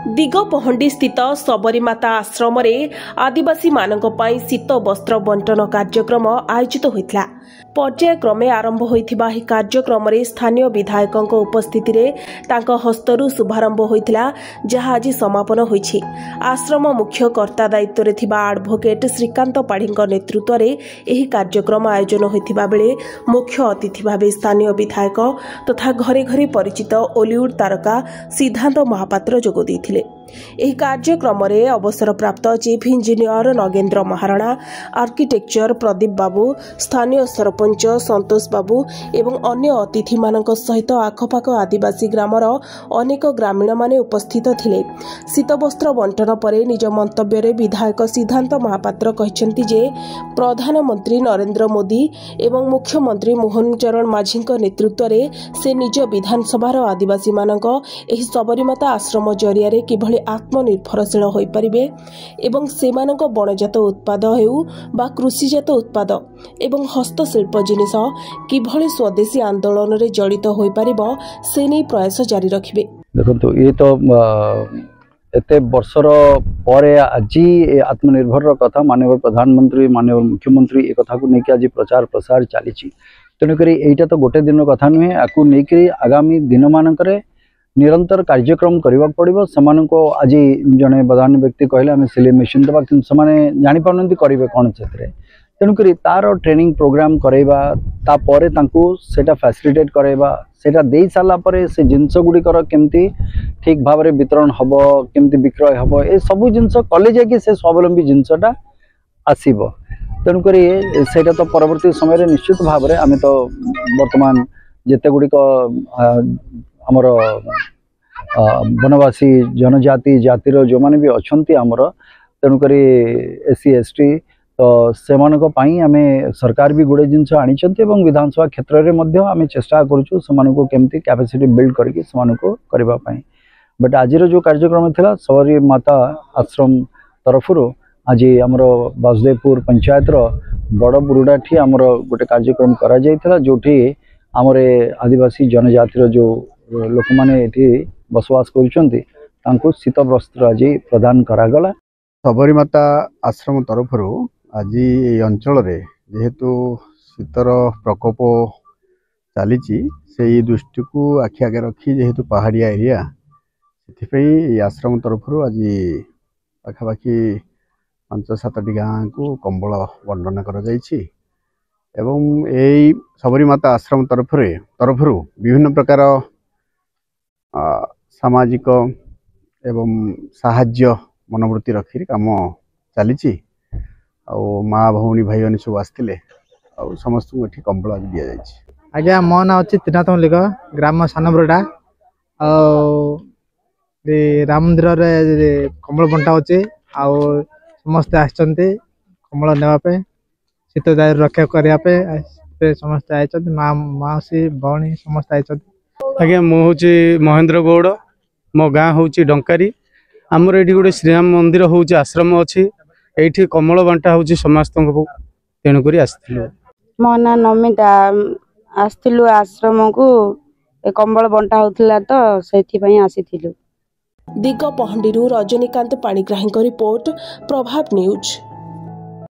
दिगपहंडी स्थित सबरीमाता आश्रम आदिवासी मानक पई शीत वस्त्र बंटन कार्यक्रम आयोजित होइथिला। पर्यायक्रमे आरंभ होइथिबा ही कार्यक्रम स्थानीय विधायकों उपस्थिति रे तांको हस्तरु शुभारंभ होइथिला, जहा आज समापन होइछि। आश्रम मुख्य कर्ता दायित्व रे थिबा एडवोकेट श्रीकांत पाढ़ीଙ୍କ नेतृत्व रे एही कार्यक्रम आयोजन होइथिबा बेले मुख्य अतिथि भावे स्थानीय विधायक तथा घरे घरे परिचित ओलीवुड तारका सिद्धांत महापात्र जोग दैथिले। एही कार्यक्रम रे अवसर प्राप्त chief engineer Nagendra Maharana, architecture Pradeep Babu, स्थानीय सरपंच संतोष बाबू एवं अन्य अतिथि मानक सहित आखपाख आदिवासी ग्रामर अनेक ग्रामीण माने उपस्थित थिले। शीतवस्त्र बंटन परे निज मंतव्य रे विधायक सिद्धांत महापात्र कहिसेंति जे प्रधानमंत्री नरेंद्र मोदी एवं मुख्यमंत्री मोहन चरण माझीଙ୍କ नेतृत्व रे से निज विधानसभार आदिवासी मानक एही सबरीमाता आश्रम जरिया रे किभଳି आत्मनिर्भरशील होई परिबे एवं सेमानक बणजात उत्पाद हेउ बा कृषिजात उत्पाद एवं हस्तशिल्प जिनिस किभଳି स्वदेशी आंदोलन रे जड़ित होई परिबो से नै प्रयास जारी रखिबे। देखंतु ये तो एते वर्षर परे आज आत्मनिर्भर कथा माननीय प्रधानमंत्री माननीय मुख्यमंत्री ए कथा को लेकिन आज प्रचार प्रसार चली। तेणुक यहीटा तो गोटे दिन कथा नुहे, आपको लेकिन आगामी दिन मानक निरंतर कार्यक्रम करने पड़ो। से आज जड़े प्रधान व्यक्ति कहले आम सिलाई मेसीन देवा कि जानी पारती करेंगे कौन से। तेणुक तार ट्रेनिंग प्रोग्राम करवा तापर सेटा फैसिलिटेट करवा सेटा दे सारापर से जिनस गुड़िकर केमती ठीक भाव में वितरण हम केमती विक्रय हम ए सब जिनस कले जाकि से स्वावलंबी जिनसटा आसब। तेणुक सेटा तो परवर्ती समय निश्चित भाव में आम तो बर्तमान जिते गुड़िक आमर वनवासी जनजाति जातिर जो माने भी अच्छा आमर तेणुक एससी एसटी तो से आम सरकार भी गुड़े जिनस आनी विधानसभा क्षेत्र में आम चेष्टा करूँ से केमती कैपेसिटी बिल्ड करने। बट आज जो कार्यक्रम था सबरी माता आश्रम तरफ आज आमर वासुदेवपुर पंचायत बड़ बुरुडाठी आमर गोटे कार्यक्रम करा जायथिला, जोठी आमर आदिवासी जनजातिर जो लोक माने एठी बसवास करुचंती तांको शीत वस्त्र आज प्रदान करागला। सबरीमाता आश्रम तरफ आज ये अंचल रे जेहेतु शीतर प्रकोप चली से दृष्टि को आखि आगे रखी जेहेतु पहाड़िया एरिया से आश्रम तरफ आज पाखापाखि 5-7टी गाँ को कंबल बंटन कर सबरीमाता आश्रम तरफ विभिन्न प्रकार सामाजिक एवं साहाय्य मनोवृत्ति रखी काम चली। माँ भौणी भाई मैंने सब आसते समस्त को कंबल आज दि जाए। आज्ञा मो ना अच्छी त्रिनाथ मल्लिक ग्राम सानबरडा राम मंदिर कंबल बंटा होचे समस्ते आसचंती कंबल नेवापे शीत दायर रक्षा करने समस्ते आए माँ मासी भौणी समस्त आए। आज्ञा मुझे महेंद्र गौड़ मो गाँ हूँ डंकारी आमर ये गोटे श्रीराम मंदिर हूँ आश्रम अच्छी ये कमल बांटा हूँ समस्त तेणुक आसलु। मो ना नमिता आसलु आश्रम को कंबल बंटा होता तो से आसी। दिगपहंडी रजनीकांत पाणिग्राही रिपोर्ट प्रभाव न्यूज।